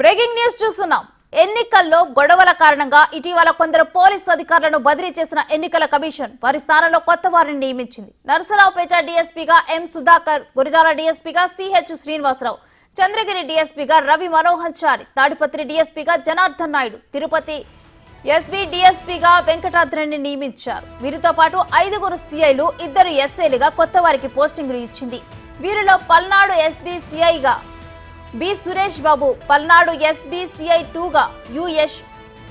Breaking news చూస్తున్నాం. ఎన్నికల్లో గొడవల కారణంగా ఇటీవల కొందరు పోలీసు అధికారులను బదిలీ చేసిన ఎన్నికల కమిషన్ వారి స్థానంలో కొత్త వారిని నియమించింది. నరసరావుపేట డీఎస్పీగా ఎం సుధాకర్, గురజాల డీఎస్పీగా సిహెచ్ శ్రీనివాసరావు, చంద్రగిరి డీఎస్పీగా రవి మనోహర్ చారి, తాడిపత్రి డీఎస్పీగా జనార్దన్ నాయుడు, తిరుపతి ఎస్బీ డీఎస్పీగా వెంకటాద్రిని నియమించారు. వీరితో పాటు 5 సీఐలు, 2 ఎస్ఐలుగా కొత్త వారికి పోస్టింగులు ఇచ్చింది. వీరిలో పల్నాడు ఎస్బీ సిఐగా B Suresh Babu, Palnadu SB CI 2గా యుఎస్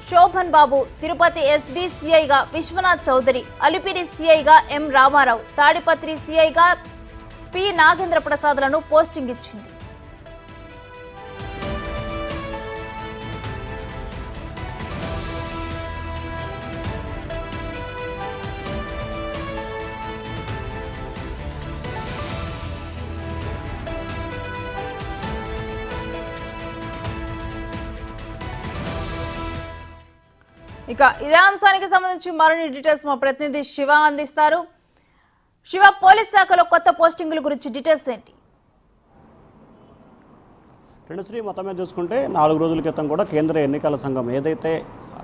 శోభన్ బాబు, తిరుపతి ఎస్బీ సిఐగా విశ్వనాథ్ చౌదరి, అలిపిరి సిఐగా ఎం రామారావు, తాడిపత్రి సిఐగా పి నాగేంద్ర ప్రసాద్లను పోస్టింగ్ ఇచ్చింది. ఇక ఇదే అంశానికి సంబంధించి మరిన్ని డీటెయిల్స్ మా ప్రతినిధి శివ అందిస్తారు. శివ, పోలీస్ శాఖలో కొత్త పోస్టింగుల గురించి డీటెయిల్స్ ఏంటి? శ్రీ మొత్తం మీద చూసుకుంటే 4 రోజుల క్రితం కూడా కేంద్ర ఎన్నికల సంఘం ఏదైతే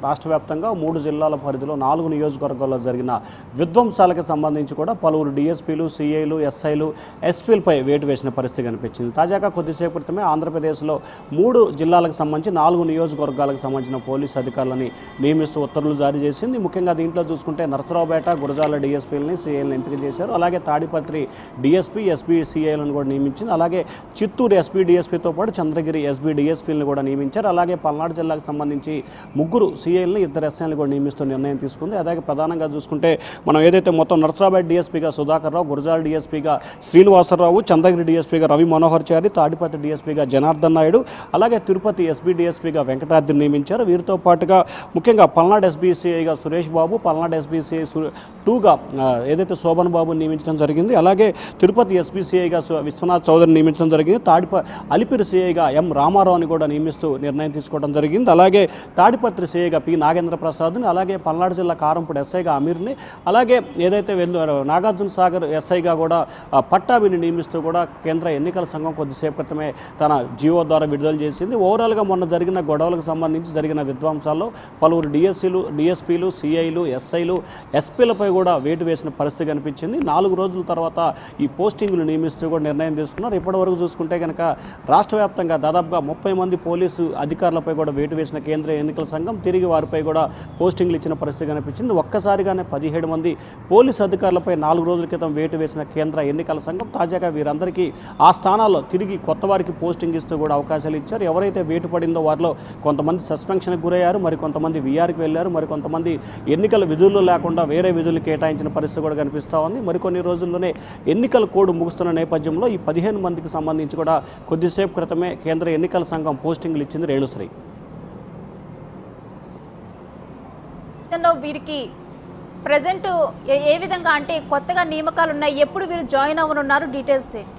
రాష్ట్ర వ్యాప్తంగా 3 జిల్లాల పరిధిలో 4 నియోజకవర్గాల్లో జరిగిన విధ్వంసాలకు సంబంధించి కూడా పలువురు డీఎస్పీలు, సిఐలు, ఎస్ఐలు, ఎస్పీలపై వేటు వేసిన పరిస్థితి కనిపించింది. తాజాగా కొద్దిసేపు క్రితమే ఆంధ్రప్రదేశ్లో 3 జిల్లాలకు సంబంధించి 4 నియోజకవర్గాలకు సంబంధించిన పోలీసు అధికారులని నియమిస్తూ ఉత్తర్వులు జారీ చేసింది. ముఖ్యంగా దీంట్లో చూసుకుంటే నరసరావుపేట, గురజాల డీఎస్పీలని, సిఐలను ఎంపిక చేశారు. అలాగే తాడిపత్రి డీఎస్పీ, ఎస్బీ సిఐలను కూడా నియమించింది. అలాగే చిత్తూరు ఎస్బీ డీఎస్పీతో పాటు చంద్రగిరి ఎస్బీ డీఎస్పీలను కూడా నియమించారు. అలాగే పల్నాడు జిల్లాకు సంబంధించి 3 సిఐలను, 2 ఎస్ఐలను కూడా నియమిస్తూ నిర్ణయం తీసుకుంది. అలాగే ప్రధానంగా చూసుకుంటే మనం ఏదైతే మొత్తం నరసరావుపేట డీఎస్పీగా సుధాకర్ రావు, గురజాల డీఎస్పీగా శ్రీనివాసరావు, చంద్రగిరి డీఎస్పీగా రవి మనోహర్ చారి, తాడిపత్రి డీఎస్పీగా జనార్దన్ నాయుడు, అలాగే తిరుపతి ఎస్బీ డీఎస్పీగా వెంకటాద్రిని నియమించారు. వీరితో పాటుగా ముఖ్యంగా పల్నాడు ఎస్బీసీఐగా సురేష్ బాబు, పల్నాడు ఎస్బీసీఐ 2గా ఏదైతే శోభన్ బాబుని నియమించడం జరిగింది. అలాగే తిరుపతి ఎస్బీసీఐగా విశ్వనాథ్ చౌదరిని నియమించడం జరిగింది. అలిపిరి సిఐగా ఎం రామారావుని కూడా నియమిస్తూ నిర్ణయం తీసుకోవడం జరిగింది. అలాగే తాడిపత్రి సిఐగా పి నాగేంద్ర ప్రసాద్ని, అలాగే పల్నాడు జిల్లా కారంపూడి ఎస్ఐగా అమీర్ని, అలాగే ఏదైతే నాగార్జున సాగర్ ఎస్ఐగా కూడా పట్టాభిని నియమిస్తూ కూడా కేంద్ర ఎన్నికల సంఘం కొద్దిసేపు క్రితమే తన జీవో ద్వారా విడుదల చేసింది. ఓవరాల్గా మొన్న జరిగిన గొడవలకు సంబంధించి జరిగిన విధ్వంసాల్లో పలువురు డిఎస్పీలు, సిఐలు, ఎస్ఐలు, ఎస్పీలపై కూడా వేటు వేసిన పరిస్థితి కనిపించింది. 4 రోజుల తర్వాత ఈ పోస్టింగులు నియమిస్తూ కూడా నిర్ణయం తీసుకున్నారు. ఇప్పటివరకు చూసుకుంటే కనుక రాష్ట్ర వ్యాప్తంగా దాదాపుగా 30 మంది పోలీసు అధికారులపై కూడా వేటు వేసిన కేంద్ర ఎన్నికల సంఘం తిరిగి వారిపై కూడా పోస్టింగ్లు ఇచ్చిన పరిస్థితి కనిపించింది. ఒక్కసారిగానే 17 మంది పోలీసు అధికారులపై 4 రోజుల క్రితం వేటు వేసిన కేంద్ర ఎన్నికల సంఘం తాజాగా వీరందరికీ ఆ స్థానాల్లో తిరిగి కొత్త వారికి పోస్టింగ్ ఇస్తూ కూడా అవకాశాలు ఇచ్చారు. ఎవరైతే వేటు పడిందో వారిలో కొంతమంది సస్పెన్షన్కి గురయ్యారు, మరి కొంతమంది వీఆర్కి వెళ్ళారు, మరి కొంతమంది ఎన్నికల విధుల్లో లేకుండా వేరే విధులు కేటాయించిన పరిస్థితి కూడా కనిపిస్తూ ఉంది. మరికొన్ని రోజుల్లోనే ఎన్నికల కోడ్ ముగుస్తున్న నేపథ్యంలో ఈ 15 మందికి సంబంధించి కూడా కొద్దిసేపు క్రితమే కేంద్ర ఎన్నికల సంఘం పోస్టింగ్లు ఇచ్చింది. రేణుశ్రీ, వీరికి ప్రజెంట్ ఏ విధంగా అంటే కొత్తగా నియామకాలు ఉన్నాయి, ఎప్పుడు వీరు జాయిన్ అవ్వనున్నారు, డీటెయిల్స్ ఏంటి?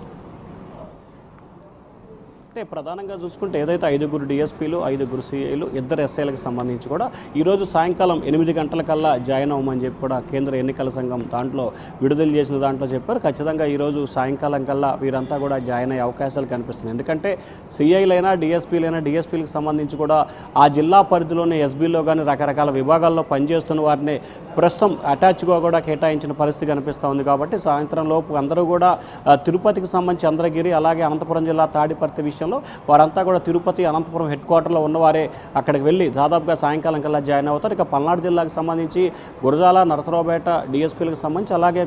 అంటే ప్రధానంగా చూసుకుంటే ఏదైతే 5 డిఎస్పీలు, 5 సిఐలు, 2 ఎస్ఐలకు సంబంధించి కూడా ఈరోజు సాయంకాలం 8 గంటలకల్లా జాయిన్ అవ్వమని చెప్పి కూడా కేంద్ర ఎన్నికల సంఘం దాంట్లో విడుదల చేసిన దాంట్లో చెప్పారు. ఖచ్చితంగా ఈరోజు సాయంకాలం కల్లా వీరంతా కూడా జాయిన్ అయ్యే అవకాశాలు కనిపిస్తున్నాయి. ఎందుకంటే సిఐలైనా, డిఎస్పీలకు సంబంధించి కూడా ఆ జిల్లా పరిధిలోనే ఎస్బీలో కానీ రకరకాల విభాగాల్లో పనిచేస్తున్న వారిని ప్రస్తుతం అటాచ్గా కూడా కేటాయించిన పరిస్థితి కనిపిస్తూ ఉంది. కాబట్టి సాయంత్రం లోపు అందరూ కూడా తిరుపతికి సంబంధించి చంద్రగిరి, అలాగే అనంతపురం జిల్లా తాడిపత్రి విషయంలో వారంతా కూడా తిరుపతి, అనంతపురం హెడ్ క్వార్టర్లో ఉన్నవారే అక్కడికి వెళ్ళి దాదాపుగా సాయంకాలం కల్లా జాయిన్ అవుతారు. ఇక పల్నాడు జిల్లాకు సంబంధించి గురజాల, నరసరావుపేట డిఎస్పీలకు సంబంధించి, అలాగే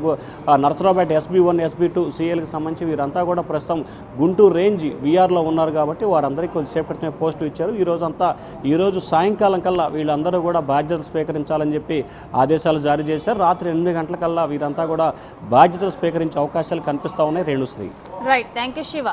నరసరావుపేట SB1, SB2 సిఐలకు సంబంధించి వీరంతా కూడా ప్రస్తుతం గుంటూరు రేంజ్ వీఆర్లో ఉన్నారు. కాబట్టి వారందరికీ కొద్దిసేపు క్రితమే పోస్టులు ఇచ్చారు. ఈరోజు సాయంకాలం కల్లా వీళ్ళందరూ కూడా బాధ్యతలు స్వీకరించాలని చెప్పి ఆదేశాలు జారీ చేశారు. రాత్రి 8 గంటలకల్లా వీరంతా కూడా బాధ్యతలు స్వీకరించే అవకాశాలు కనిపిస్తూ ఉన్నాయి. Renusri, right, thank you Shiva.